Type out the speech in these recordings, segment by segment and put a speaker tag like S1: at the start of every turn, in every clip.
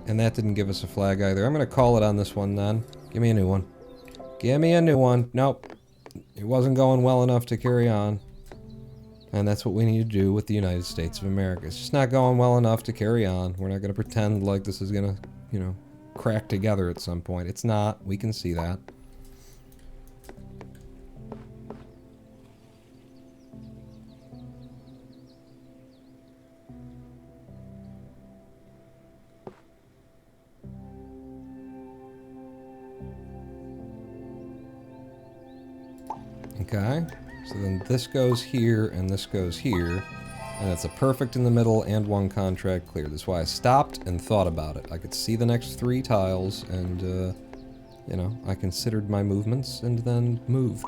S1: And that didn't give us a flag either. I'm going to call it on this one then. Give me a new one. Give me a new one. Nope. It wasn't going well enough to carry on. And that's what we need to do with the United States of America. It's just not going well enough to carry on. We're not going to pretend like this is going to, you know, crack together at some point. It's not. We can see that. Okay, so then this goes here and this goes here, and it's a perfect in the middle and one contract clear. That's why I stopped and thought about it. I could see the next 3 tiles and, you know, I considered my movements and then moved.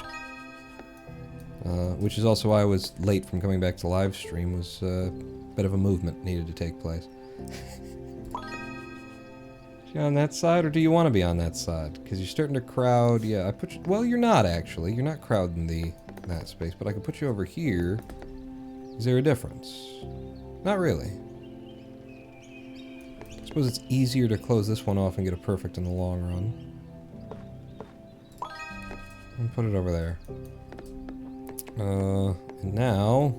S1: Which is also why I was late from coming back to live stream, was a bit of a movement needed to take place. You on that side, or do you want to be on that side? Because you're starting to crowd. Yeah, I put you. Well, you're not actually. You're not crowding that space, but I could put you over here. Is there a difference? Not really. I suppose it's easier to close this one off and get a perfect in the long run. And put it over there. And now,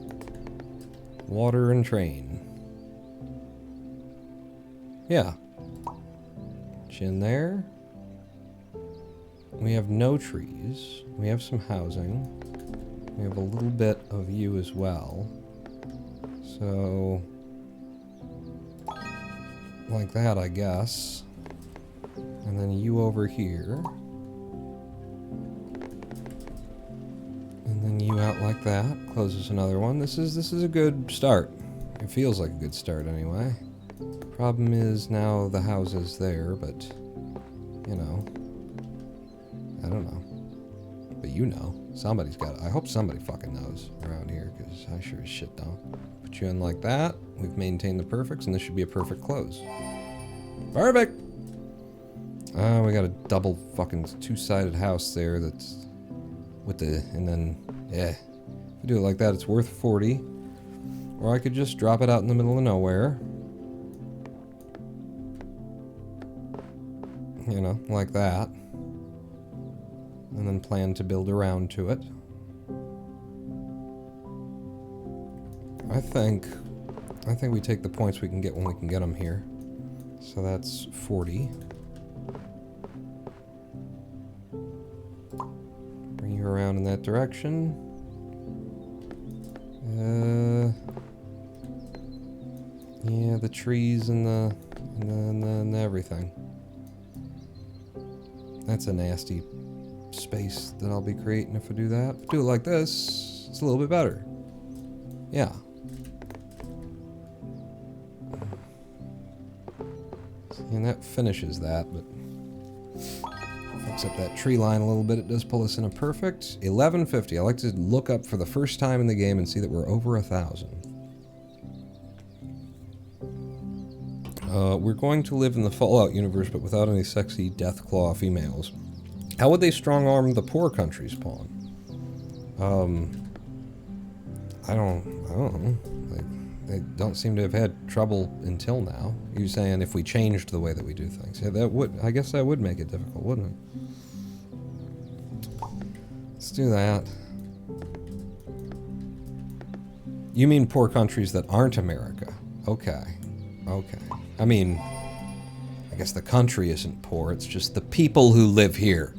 S1: water and train. Yeah. In there. We have no trees. We have some housing. We have a little bit of you as well. So, like that, I guess. And then you over here. And then you out like that. Closes another one. This is a good start. It feels like a good start anyway. Problem is now the house is there, but, you know, I don't know. But you know, somebody's got it. I hope somebody fucking knows around here, because I sure as shit don't. Put you in like that. We've maintained the perfects, and this should be a perfect close. Perfect! We got a double fucking 2-sided house there that's with the, and then, yeah. If you do it like that, it's worth 40. Or I could just drop it out in the middle of nowhere. You know, like that. And then plan to build around to it. I think we take the points we can get when we can get them here. So that's 40. Bring you around in that direction. Yeah, the trees and the everything. That's a nasty space that I'll be creating if I do that. If I do it like this, it's a little bit better. Yeah. And that finishes that, but fix up that tree line a little bit. It does pull us in a perfect 1150. I like to look up for the first time in the game and see that we're over 1,000. We're going to live in the Fallout universe, but without any sexy Deathclaw females. How would they strong-arm the poor country's pawn? I don't know. They don't seem to have had trouble until now. You're saying if we changed the way that we do things. Yeah, that would, I guess that would make it difficult, wouldn't it? Let's do that. You mean poor countries that aren't America? Okay. Okay. I mean, I guess the country isn't poor, it's just the people who live here.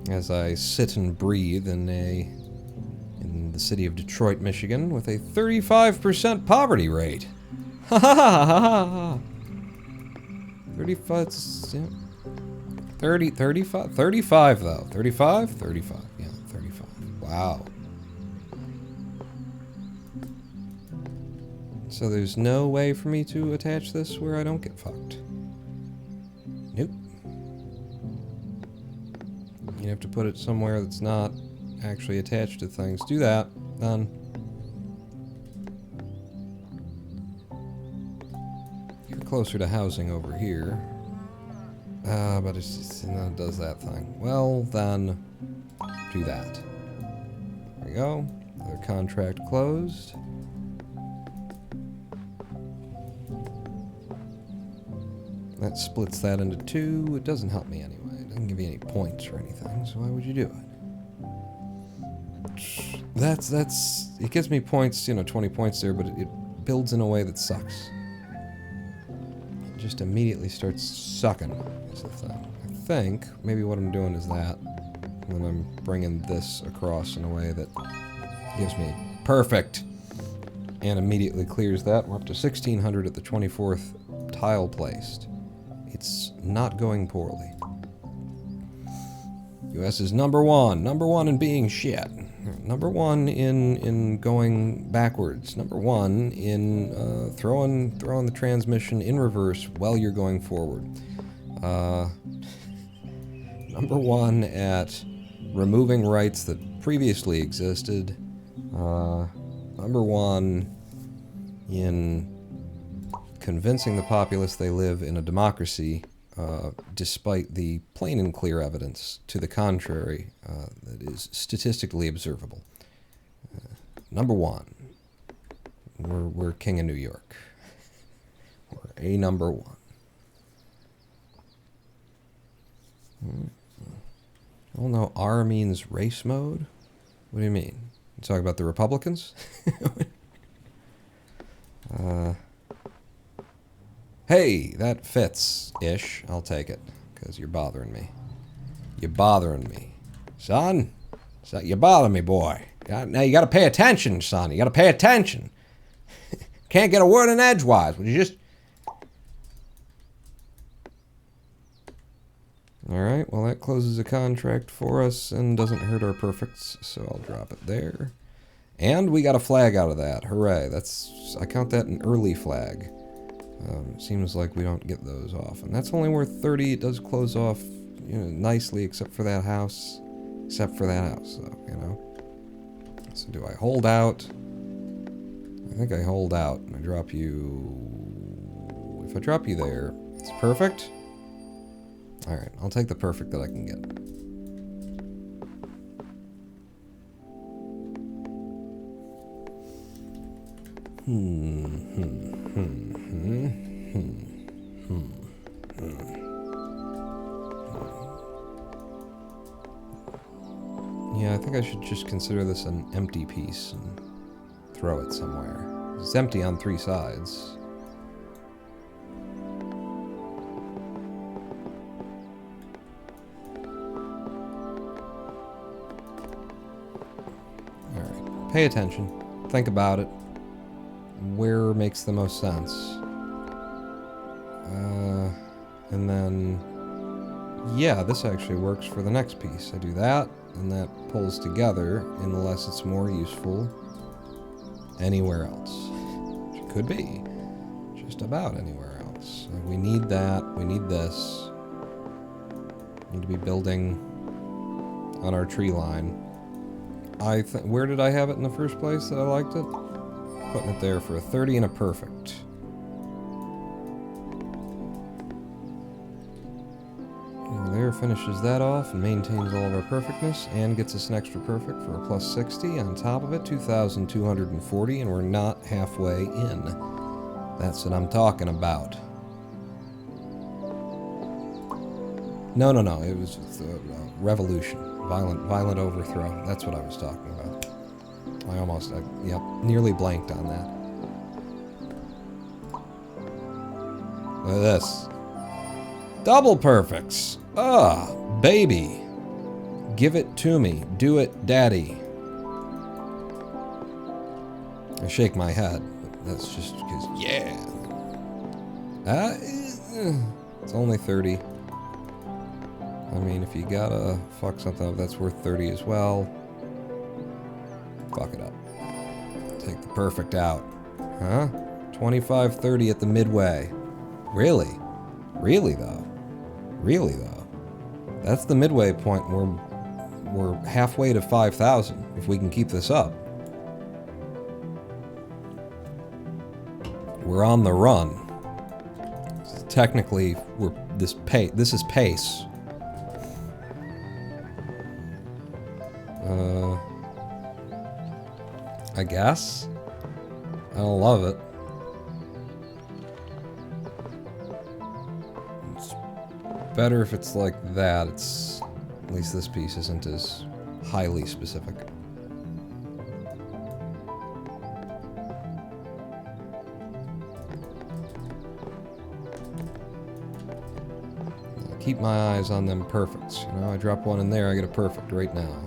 S1: As I sit and breathe in the city of Detroit, Michigan, with a 35% poverty rate. Ha ha ha ha ha. 35, yeah. 35 though. 35? 35, yeah, 35. Wow. So there's no way for me to attach this where I don't get fucked. Nope. You have to put it somewhere that's not actually attached to things. Do that. Done. You're closer to housing over here. But it's just, you know, it does that thing. Well, then, do that. There we go. Another contract closed. That splits that into 2. It doesn't help me anyway. It doesn't give you any points or anything, so why would you do it? It gives me points, 20 points there, but it builds in a way that sucks. It just immediately starts sucking, is the thing. I think maybe what I'm doing is that, and then I'm bringing this across in a way that gives me perfect, and immediately clears that. We're up to 1600 at the 24th tile placed. It's not going poorly. US is number one in being shit. Number one in going backwards. Number one in throwing the transmission in reverse while you're going forward. Number one at removing rights that previously existed. Number one in convincing the populace they live in a democracy, despite the plain and clear evidence to the contrary that is statistically observable. Number one, we're king of New York. We're a number one. Oh no, R means race mode? What do you mean? You talking about the Republicans? Hey, that fits-ish. I'll take it, because you're bothering me. You're bothering me. Son, you bother me, boy. Now you gotta pay attention, son. You gotta pay attention. Can't get a word in edgewise. Would you just... Alright, well that closes a contract for us and doesn't hurt our perfects, so I'll drop it there. And we got a flag out of that. Hooray. I count that an early flag. Seems like we don't get those often. That's only worth 30. It does close off, nicely, except for that house. So, So do I hold out? I think I hold out. And I drop you... If I drop you there, it's perfect. Alright, I'll take the perfect that I can get. Yeah, I think I should just consider this an empty piece and throw it somewhere. It's empty on 3 sides. Alright, pay attention. Think about it. Where makes the most sense? And then... Yeah, this actually works for the next piece. I do that, and that pulls together, unless it's more useful anywhere else. Which it could be. Just about anywhere else. We need that, we need this. We need to be building on our tree line. Where did I have it in the first place that I liked it? Putting it there for a 30 and a perfect. There finishes that off and maintains all of our perfectness and gets us an extra perfect for a plus 60 on top of it, 2,240, and we're not halfway in. That's what I'm talking about. No, it was revolution, violent overthrow. That's what I was talking about. Yep, nearly blanked on that. Look at this. Double perfects. Ah, baby. Give it to me. Do it, daddy. I shake my head, but that's just because, yeah. It's only 30. I mean, if you gotta fuck something up, that's worth 30 as well. Fuck it up. Take the perfect out. Huh? 25-30 at the midway. Really? Really, though? Really, though? That's the midway point. We're halfway to 5,000 if we can keep this up. We're on the run. Technically, this is pace. I guess. I don't love it. better if it's like that. It's... At least this piece isn't as highly specific. Keep my eyes on them perfects. You know, I drop one in there, I get a perfect right now.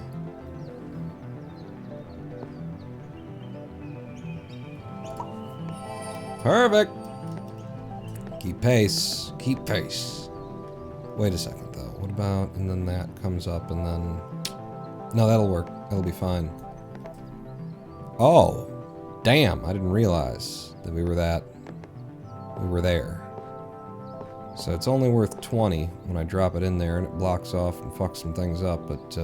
S1: Perfect! Keep pace. Keep pace. Wait a second, though. What about... And then that comes up, and then... No, that'll work. That'll be fine. Oh! Damn, I didn't realize that we were that... We were there. So it's only worth 20 when I drop it in there, and it blocks off and fucks some things up, but,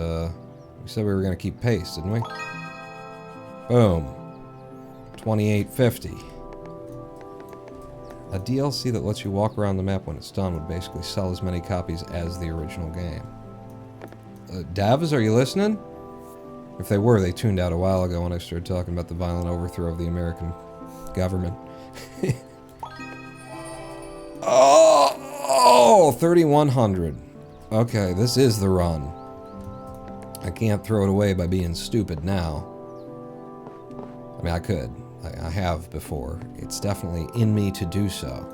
S1: we said we were gonna keep pace, didn't we? Boom. 28.50. A DLC that lets you walk around the map when it's done would basically sell as many copies as the original game. Davs, are you listening? If they were, they tuned out a while ago when I started talking about the violent overthrow of the American government. Oh, 3,100. Okay, this is the run. I can't throw it away by being stupid now. I mean, I could. I have before. It's definitely in me to do so.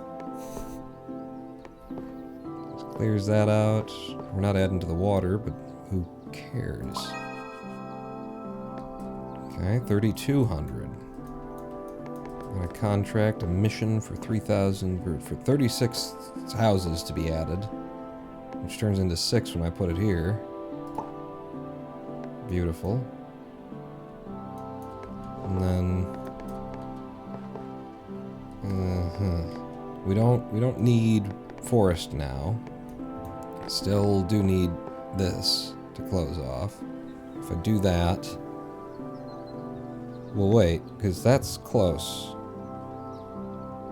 S1: Just clears that out. We're not adding to the water, but who cares? Okay, 3,200. I'm gonna contract a mission for 3,000 for 36 houses to be added, which turns into 6 when I put it here. Beautiful. And then we don't need forest now. Still do need this to close off. If I do that, we'll wait, because that's close.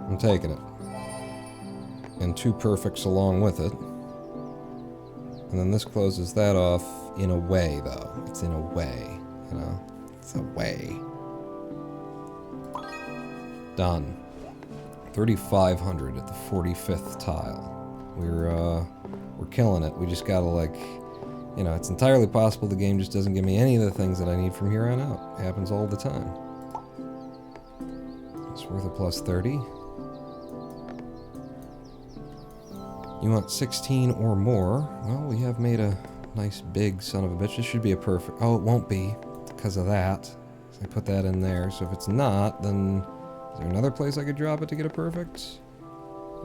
S1: I'm taking it. And 2 perfects along with it. And then this closes that off in a way, though. It's in a way, you know? It's a way. Done. 3,500 at the 45th tile. We're killing it. We just gotta, like, you know, it's entirely possible the game just doesn't give me any of the things that I need from here on out. It happens all the time. It's worth a plus 30. You want 16 or more? Well, we have made a nice big son of a bitch. This should be a perfect... Oh, it won't be because of that. So I put that in there. So if it's not, then... Is there another place I could drop it to get a perfect?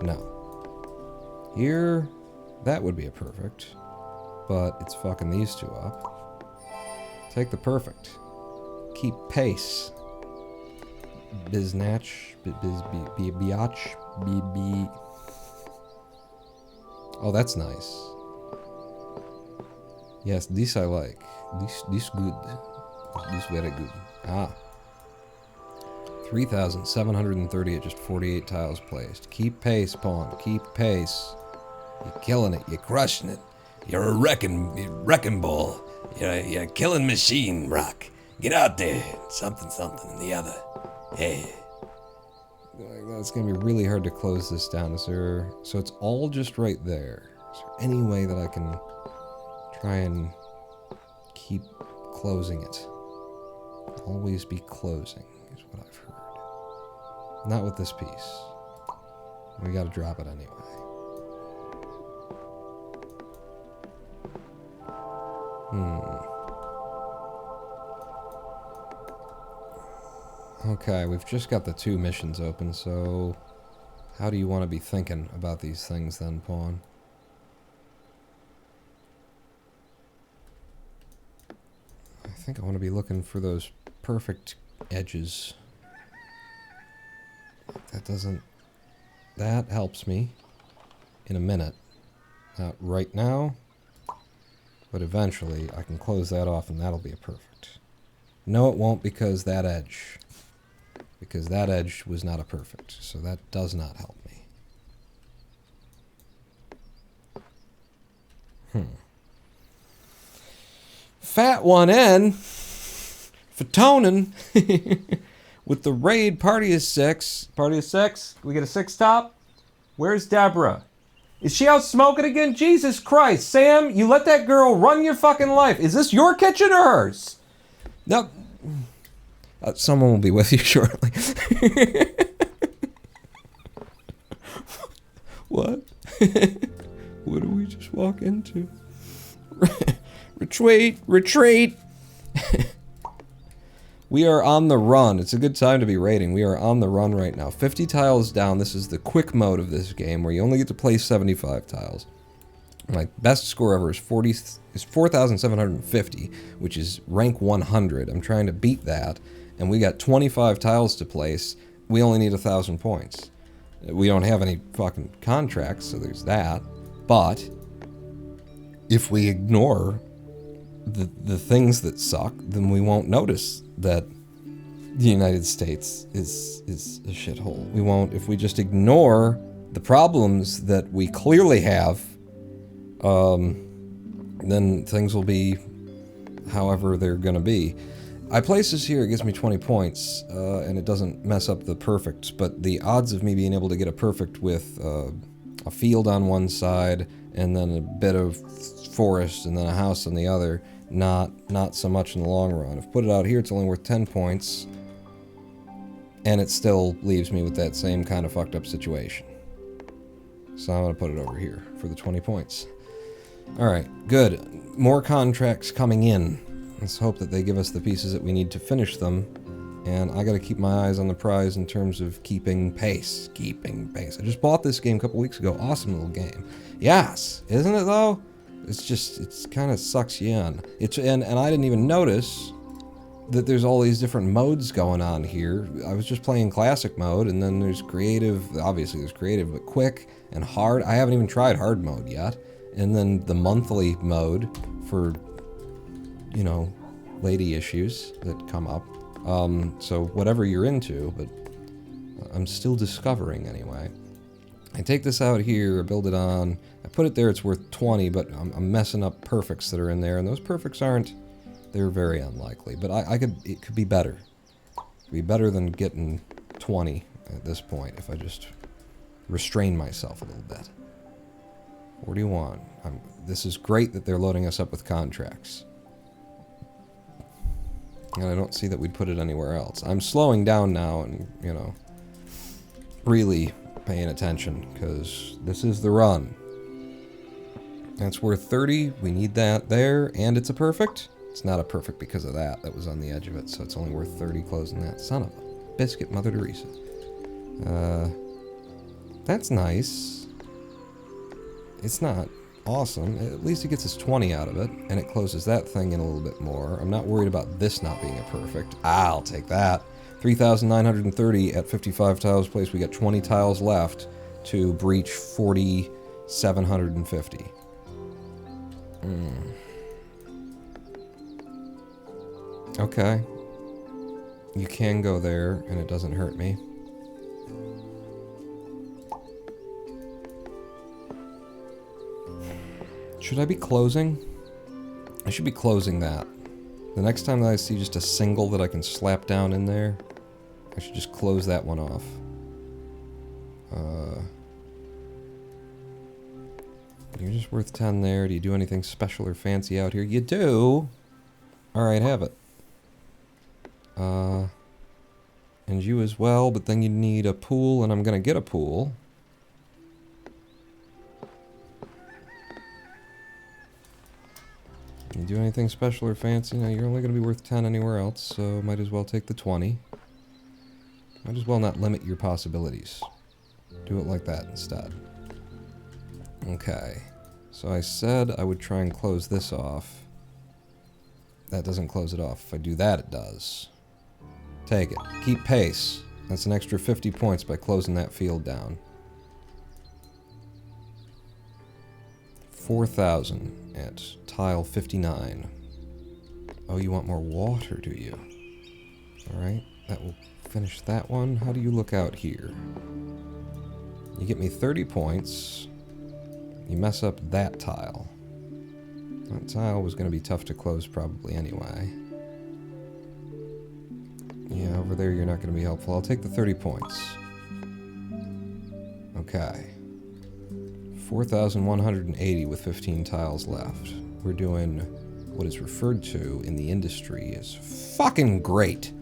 S1: No. Here, that would be a perfect. But it's fucking these two up. Take the perfect. Keep pace. Biznatch. Biatch. Oh, that's nice. Yes, this I like. This good. This very good. Ah. 3,730 at just 48 tiles placed. Keep pace, Pawn. Keep pace. You're killing it. You're crushing it. You're a wrecking ball. You're a killing machine, Rock. Get out there. Something in the other. Hey. It's gonna be really hard to close this down. Is there... So it's all just right there. Is there any way that I can try and keep closing it? Always be closing is what I've heard. Not with this piece. We gotta drop it anyway. Okay, we've just got the 2 missions open, so... How do you want to be thinking about these things then, Pawn? I think I want to be looking for those perfect edges. That doesn't... That helps me in a minute. Not right now, but eventually I can close that off and that'll be a perfect. No, it won't because that edge. Because that edge was not a perfect, so that does not help me. Fat 1N for toning with the raid party is 6. Party is 6. We get a 6 top. Where's Deborah? Is she out smoking again? Jesus Christ, Sam, you let that girl run your fucking life. Is this your kitchen or hers? No. Someone will be with you shortly. What? What do we just walk into? Retreat! Retreat! We are on the run. It's a good time to be raiding. We are on the run right now. 50 tiles down. This is the quick mode of this game where you only get to play 75 tiles. My best score ever is 4,750, which is rank 100. I'm trying to beat that, and we got 25 tiles to place. We only need 1,000 points. We don't have any fucking contracts, so there's that. But if we ignore the things that suck, then we won't notice that the United States is a shithole. We won't, if we just ignore the problems that we clearly have, then things will be however they're gonna be. I place this here, it gives me 20 points, and it doesn't mess up the perfects, but the odds of me being able to get a perfect with a field on one side, and then a bit of forest, and then a house on the other, not so much in the long run. If I put it out here, it's only worth 10 points, and it still leaves me with that same kind of fucked up situation. So I'm gonna put it over here for the 20 points. Alright, good. More contracts coming in. Let's hope that they give us the pieces that we need to finish them. And I gotta keep my eyes on the prize in terms of keeping pace. Keeping pace. I just bought this game a couple weeks ago. Awesome little game. Yes! Isn't it though? It's just, it's kind of sucks you in. And I didn't even notice that there's all these different modes going on here. I was just playing classic mode, and then there's creative, obviously there's creative, but quick and hard. I haven't even tried hard mode yet. And then the monthly mode for, you know, lady issues that come up. So whatever you're into, but I'm still discovering anyway. I take this out here, build it on, I put it there, it's worth 20, but I'm messing up perfects that are in there, and those perfects aren't, they're very unlikely, but it could be better. It could be better than getting 20 at this point, if I just restrain myself a little bit. 41. This is great that they're loading us up with contracts. And I don't see that we'd put it anywhere else. I'm slowing down now and, you know, really paying attention, because this is the run. That's worth 30. We need that there, and it's a perfect. It's not a perfect because of that. That was on the edge of it, so it's only worth 30 closing that. Son of a biscuit, Mother Teresa. That's nice. It's not awesome. At least it gets us 20 out of it, and it closes that thing in a little bit more. I'm not worried about this not being a perfect. I'll take that. 3,930 at 55 tiles placed. We got 20 tiles left to breach 4,750. Okay. You can go there, and it doesn't hurt me. Should I be closing? I should be closing that. The next time that I see just a single that I can slap down in there, I should just close that one off. You're just worth 10 there. Do you do anything special or fancy out here? You do! Alright, have it. And you as well, but then you need a pool, and I'm gonna get a pool. You do anything special or fancy? No, you're only going to be worth 10 anywhere else, so might as well take the 20. Might as well not limit your possibilities. Do it like that instead. Okay. So I said I would try and close this off. That doesn't close it off. If I do that, it does. Take it. Keep pace. That's an extra 50 points by closing that field down. 4,000 at tile 59. Oh, you want more water, do you? Alright, that will finish that one. How do you look out here? You get me 30 points. You mess up that tile. That tile was going to be tough to close probably anyway. Yeah, over there you're not going to be helpful. I'll take the 30 points. Okay. 4,180 with 15 tiles left. We're doing what is referred to in the industry as fucking great.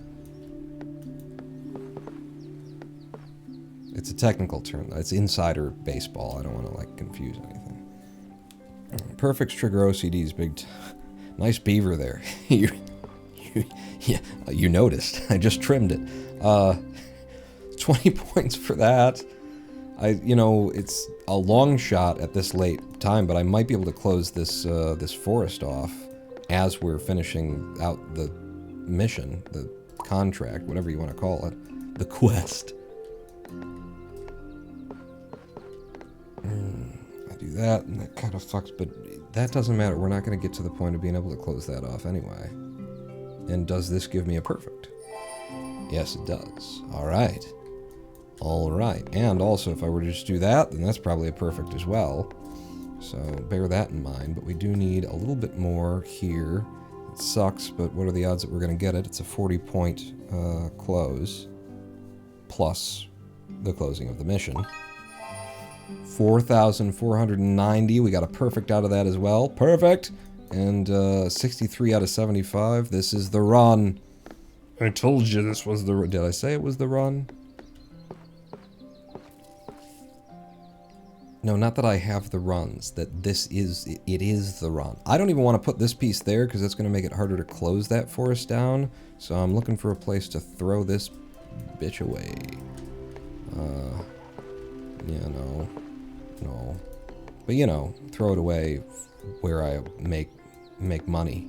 S1: It's a technical term. It's insider baseball. I don't want to, like, confuse anything. Perfects trigger OCD's big... Nice beaver there. you noticed. I just trimmed it. 20 points for that. You know, it's a long shot at this late time, but I might be able to close this this forest off as we're finishing out the mission, the contract, whatever you want to call it, the quest. I do that, and that kind of fucks, but that doesn't matter. We're not going to get to the point of being able to close that off anyway. And does this give me a perfect? Yes, it does. All right. All right. And also, if I were to just do that, then that's probably a perfect as well. So bear that in mind. But we do need a little bit more here. It sucks, but what are the odds that we're going to get it? It's a 40-point close, plus the closing of the mission. 4,490. We got a perfect out of that as well. Perfect! And 63 out of 75. This is the run. I told you this was the... Did I say it was the run? No, not that I have the runs. That this is... It is the run. I don't even want to put this piece there because that's going to make it harder to close that forest down. So I'm looking for a place to throw this bitch away. Yeah, no. No. But, you know, throw it away where I make money.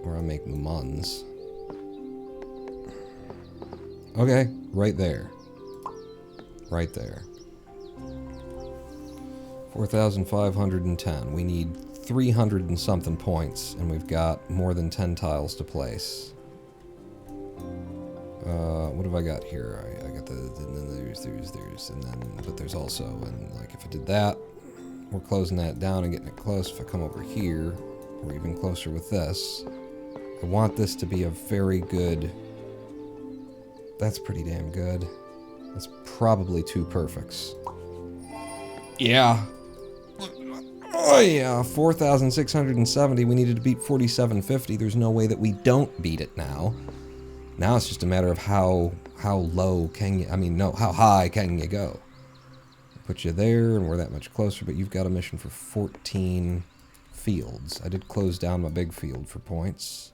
S1: Where I make the muns. Okay, right there. Right there. 4,510. We need 300 and something points, and we've got more than 10 tiles to place. What have I got here? I got the, and then there's, and then, but there's also, and like if I did that, we're closing that down and getting it close. If I come over here, we're even closer with this. I want this to be a very good, that's pretty damn good. That's probably 2 perfects. Yeah. Oh yeah, 4,670. We needed to beat 4,750. There's no way that we don't beat it now. Now it's just a matter of how low can you, I mean, no, how high can you go? Put you there, and we're that much closer, but you've got a mission for 14 fields. I did close down my big field for points.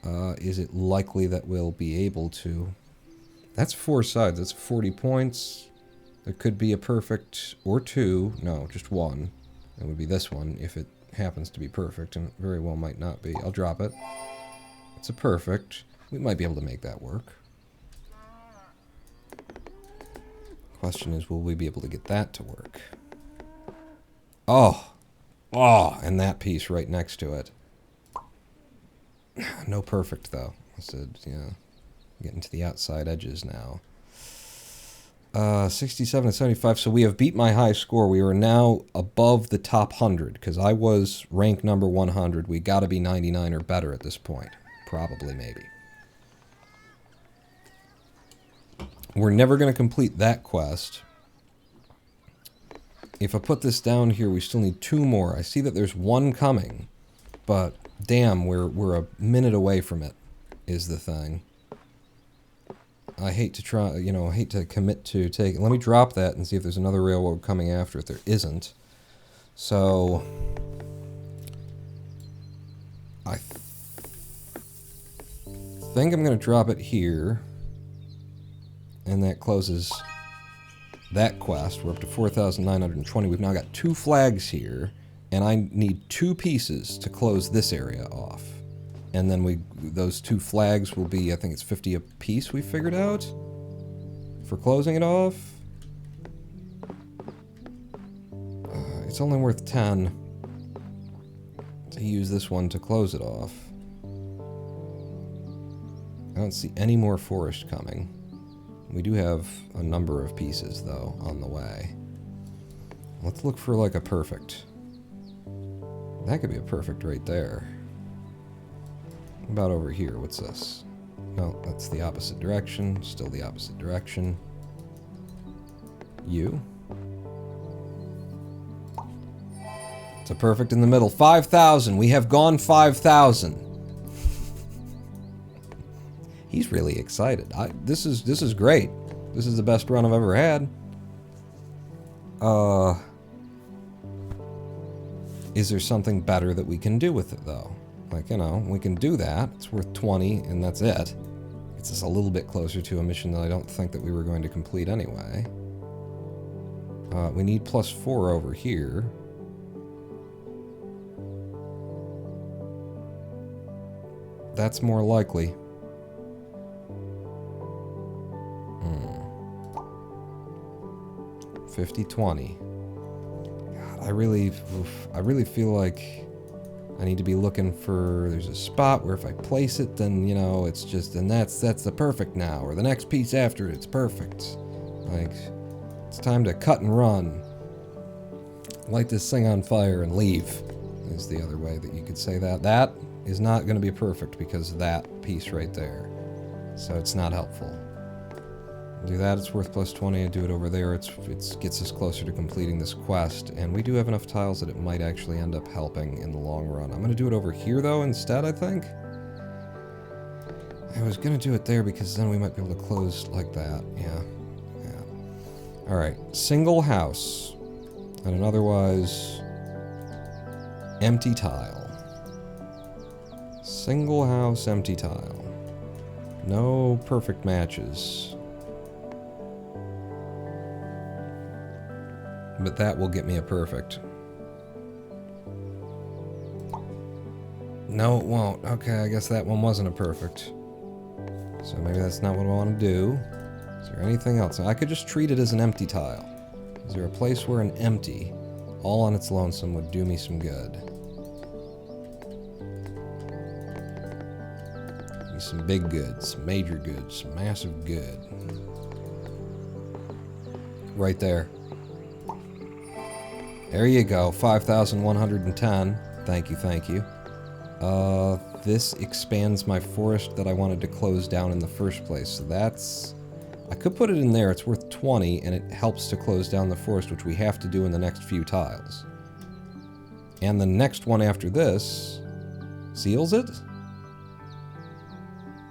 S1: Is it likely that we'll be able to? That's 4 sides, that's 40 points. There could be a perfect, or 2, no, just 1. It would be this one, if it happens to be perfect, and it very well might not be. I'll drop it. It's a perfect. We might be able to make that work. Question is, will we be able to get that to work? Oh! Oh! And that piece right next to it. No perfect, though. I said, yeah. Getting to the outside edges now. 67 and 75, so we have beat my high score. We are now above the top 100, because I was rank number 100. We gotta be 99 or better at this point. Probably, maybe. We're never going to complete that quest. If I put this down here, we still need 2 more. I see that there's 1 coming, but damn, we're a minute away from it, is the thing. I hate to try, you know, I hate to commit to take... Let me drop that and see if there's another railroad coming after it. There isn't. So... I think I'm going to drop it here. And that closes that quest. We're up to 4,920. We've now got 2 flags here. And I need 2 pieces to close this area off. And then those 2 flags will be, I think it's 50 a piece we figured out for closing it off. It's only worth 10 to use this one to close it off. I don't see any more forest coming. We do have a number of pieces, though, on the way. Let's look for, like, a perfect. That could be a perfect right there. What about over here? What's this? No, that's the opposite direction. Still the opposite direction. You? It's a perfect in the middle. 5,000. We have gone 5,000. He's really excited. This is great. This is the best run I've ever had. Is there something better that we can do with it, though? Like, you know, we can do that. It's worth 20, and that's it. Gets us a little bit closer to a mission that I don't think that we were going to complete anyway. We need +4 over here. That's more likely. 50-20. God, I really feel like I need to be looking for, there's a spot where if I place it, then, you know, it's just, and that's the perfect now, or the next piece after it's perfect. Like, it's time to cut and run. Light this thing on fire and leave, is the other way that you could say that. That is not going to be perfect because of that piece right there. So it's not helpful. Do that, it's worth +20. I do it over there, it gets us closer to completing this quest, and we do have enough tiles that it might actually end up helping in the long run. I'm going to do it over here, though, instead, I think. I was going to do it there because then we might be able to close like that. Yeah. Alright, single house, and an otherwise empty tile. Single house, empty tile. No perfect matches. But that will get me a perfect. No, it won't. Okay, I guess that one wasn't a perfect. So maybe that's not what I want to do. Is there anything else? I could just treat it as an empty tile. Is there a place where an empty, all on its lonesome, would do me some good? Give me some big good, some major good, some massive good. Right there. There you go, 5,110. Thank you, thank you. This expands my forest that I wanted to close down in the first place. So that's... I could put it in there, it's worth 20, and it helps to close down the forest, which we have to do in the next few tiles. And the next one after this... seals it?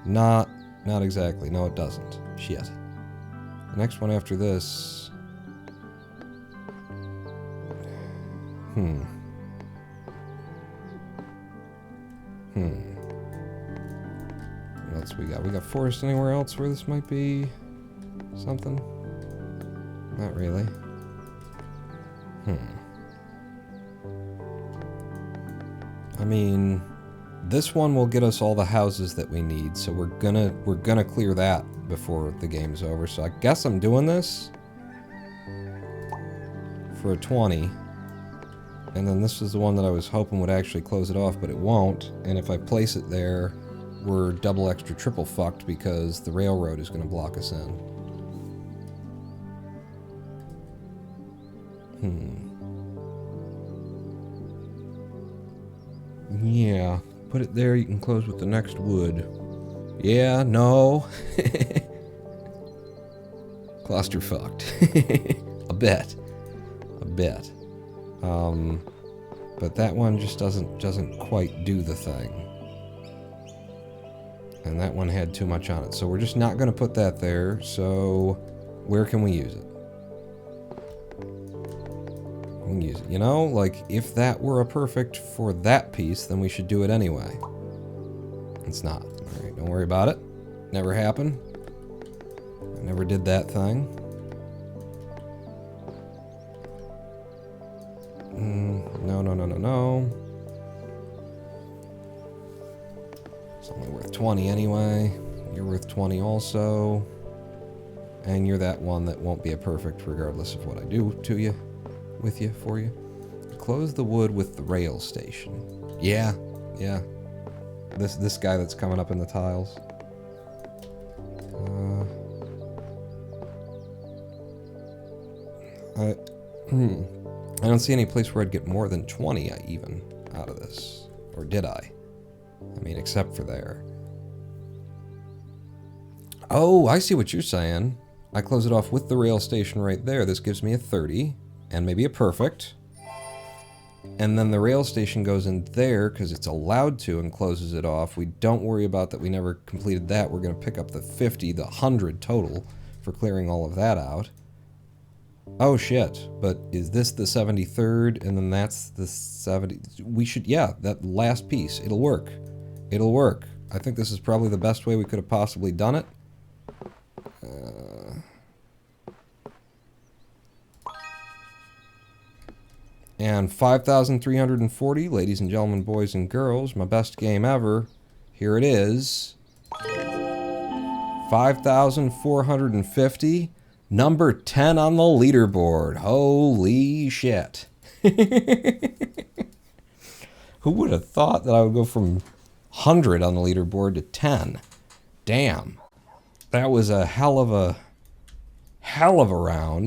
S1: Not exactly. No, it doesn't. Shit. The next one after this... What else we got? We got forest anywhere else where this might be something? Not really. I mean, this one will get us all the houses that we need, so we're gonna clear that before the game's over. So I guess I'm doing this for a 20. And then this is the one that I was hoping would actually close it off, but it won't. And if I place it there, we're double extra triple fucked because the railroad is going to block us in. Yeah, put it there, you can close with the next wood. Yeah, no. Cluster fucked. A bit. But that one just doesn't quite do the thing. And that one had too much on it. So we're just not going to put that there. So where can we use it? We can use it. You know, like if that were a perfect for that piece, then we should do it anyway. It's not. Alright, don't worry about it. Never happened. I never did that thing. No. It's only worth 20 anyway. You're worth 20 also. And you're that one that won't be a perfect regardless of what I do to you, with you, for you. Close the wood with the rail station. Yeah. This guy that's coming up in the tiles. I don't see any place where I'd get more than 20 even out of this. Or did I? I mean, except for there. Oh, I see what you're saying. I close it off with the rail station right there. This gives me a 30. And maybe a perfect. And then the rail station goes in there because it's allowed to and closes it off. We don't worry about that. We never completed that. We're going to pick up the 50, the 100 total for clearing all of that out. Oh, shit. But is this the 73rd? And then that's the 70... We should... Yeah, that last piece. It'll work. It'll work. I think this is probably the best way we could have possibly done it. And 5,340, ladies and gentlemen, boys and girls, my best game ever. Here it is. 5,450. Number 10 on the leaderboard. Holy shit. Who would have thought that I would go from 100 on the leaderboard to 10? Damn. That was a hell of a round.